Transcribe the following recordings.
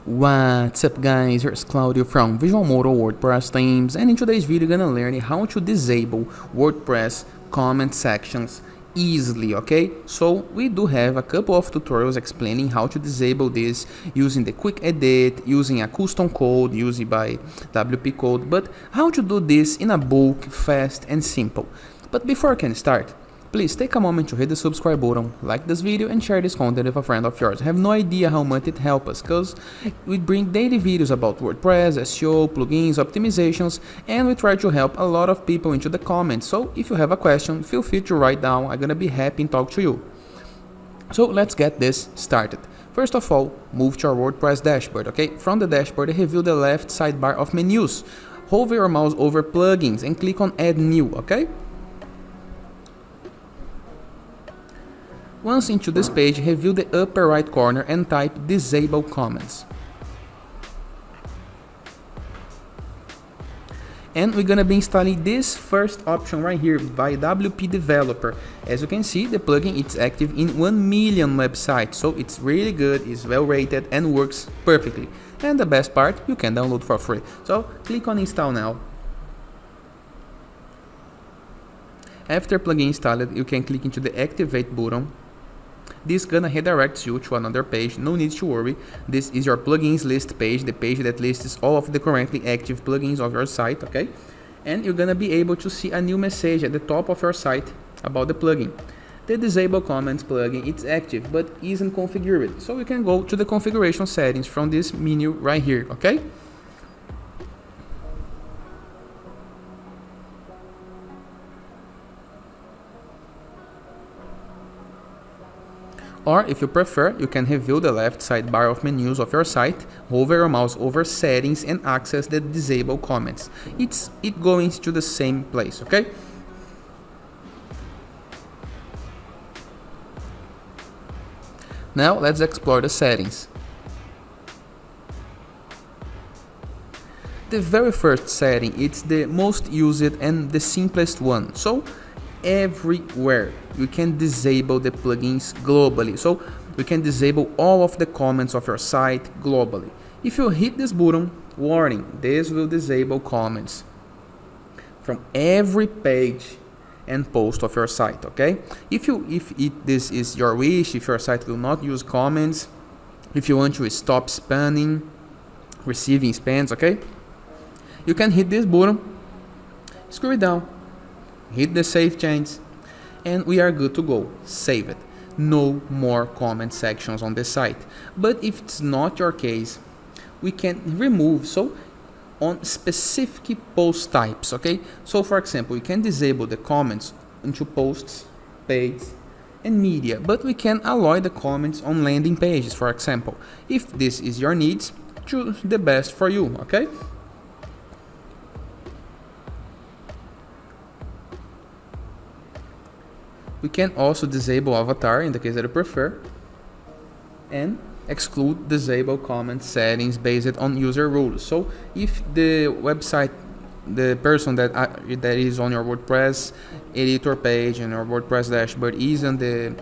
What's up guys, here's Claudio from Visual Modo WordPress themes, and in today's video you're gonna learn how to disable WordPress comment sections easily, okay? So we do have a couple of tutorials explaining how to disable this using the quick edit, using a custom code used by WP code, but how to do this in a bulk, fast and simple. But before I can start, please take a moment to hit the subscribe button, like this video and share this content with a friend of yours. I have no idea how much it helps us, because we bring daily videos about WordPress, SEO, plugins, optimizations, and we try to help a lot of people into the comments. So if you have a question, feel free to write down. I'm gonna be happy and talk to you. So let's get this started. First of all, move to our WordPress dashboard, okay? From the dashboard, review the left sidebar of menus. Hover your mouse over plugins and click on add new, okay? Once into this page, review the upper right corner and type disable comments. And we're gonna be installing this first option right here by WP Developer. As you can see, the plugin is active in 1 million websites, so it's really good, it's well rated and works perfectly. And the best part, you can download for free. So click on install now. After plugin installed, you can click into the activate button. This gonna redirect you to another page, no need to worry. This is your plugins list page, the page that lists all of the currently active plugins of your site, okay? And you're gonna be able to see a new message at the top of your site about the plugin. The disable comments plugin is active but isn't configured, so you can go to the configuration settings from this menu right here, okay? Or if you prefer, you can review the left sidebar of menus of your site, hover your mouse over settings and access the disable comments. It goes to the same place, okay? Now let's explore the settings. The very first setting, it's the most used and the simplest one. So everywhere you can disable the plugins globally, so we can disable all of the comments of your site globally. If you hit this button, warning, this will disable comments from every page and post of your site, okay? If this is your wish, if your site will not use comments, if you want to stop spamming, receiving spams, okay, you can hit this button, scroll it down, hit the save change, and we are good to go. Save it. No more comment sections on the site. But if it's not your case, we can remove, so on specific post types, okay? So for example, we can disable the comments into posts, pages, and media, but we can allow the comments on landing pages, for example. If this is your needs, choose the best for you, okay? We can also disable avatar in the case that you prefer, and exclude disable comment settings based on user rules. So if the website, the person that is on your WordPress editor page and your WordPress dashboard isn't the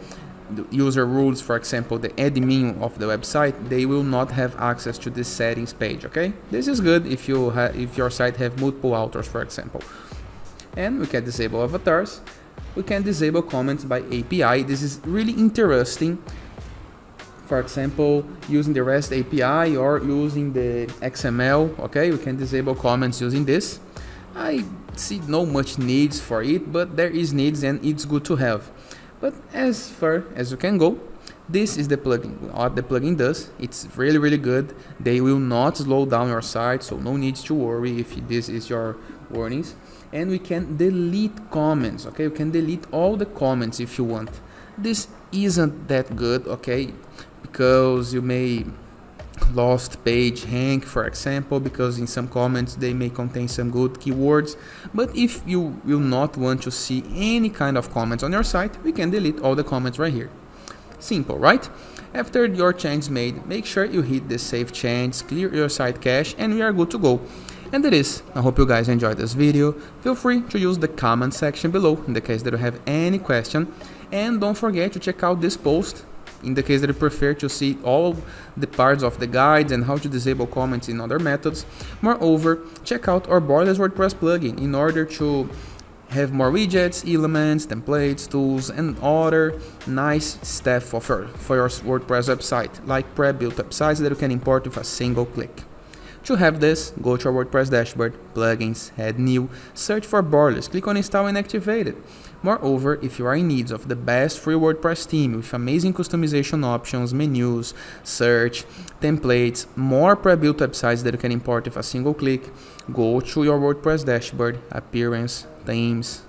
user rules, for example, the admin of the website, they will not have access to this settings page, okay? This is good if your site have multiple authors, for example. And we can disable avatars. We can disable comments by API. This is really interesting. For example, using the REST API or using the XML, okay? We can disable comments using this. I see no much needs for it, but there is needs and it's good to have. But as far as you can go, this is the plugin. What the plugin does, it's really good. They will not slow down your site, so no need to worry if this is your warnings. And we can delete comments, okay? We can delete all the comments if you want. This isn't that good, okay? Because you may lost page rank, for example, because in some comments they may contain some good keywords. But if you will not want to see any kind of comments on your site, we can delete all the comments right here. Simple, right? After your change made, make sure you hit the save change, clear your site cache, and we are good to go. And that is, I hope you guys enjoyed this video. Feel free to use the comment section below in the case that you have any question. And don't forget to check out this post in the case that you prefer to see all the parts of the guides and how to disable comments in other methods. Moreover, check out our borderless WordPress plugin in order to have more widgets, elements, templates, tools, and other nice stuff for your WordPress website, like pre-built websites that you can import with a single click. To have this, go to our WordPress dashboard, plugins, add new, search for borderless, click on install and activate it. Moreover, if you are in need of the best free WordPress theme with amazing customization options, menus, search, templates, more pre-built websites that you can import with a single click, go to your WordPress dashboard, appearance, themes,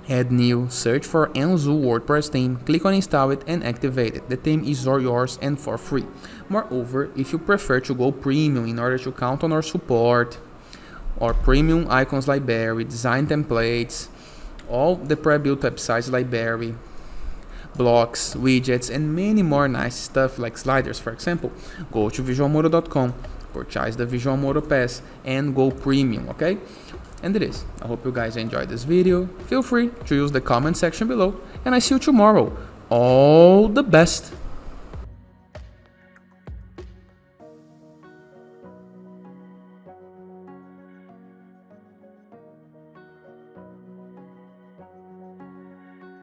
add new, search for Anzu WordPress theme, click on install it and activate it. The theme is all yours and for free. Moreover, if you prefer to go premium in order to count on our support, or premium icons library, design templates, all the pre-built websites library, blocks, widgets, and many more nice stuff like sliders, for example, go to visualmodo.com, purchase the Visual Modo Pass, and go premium, okay? And it is. I hope you guys enjoyed this video. Feel free to use the comment section below, and I see you tomorrow. All the best!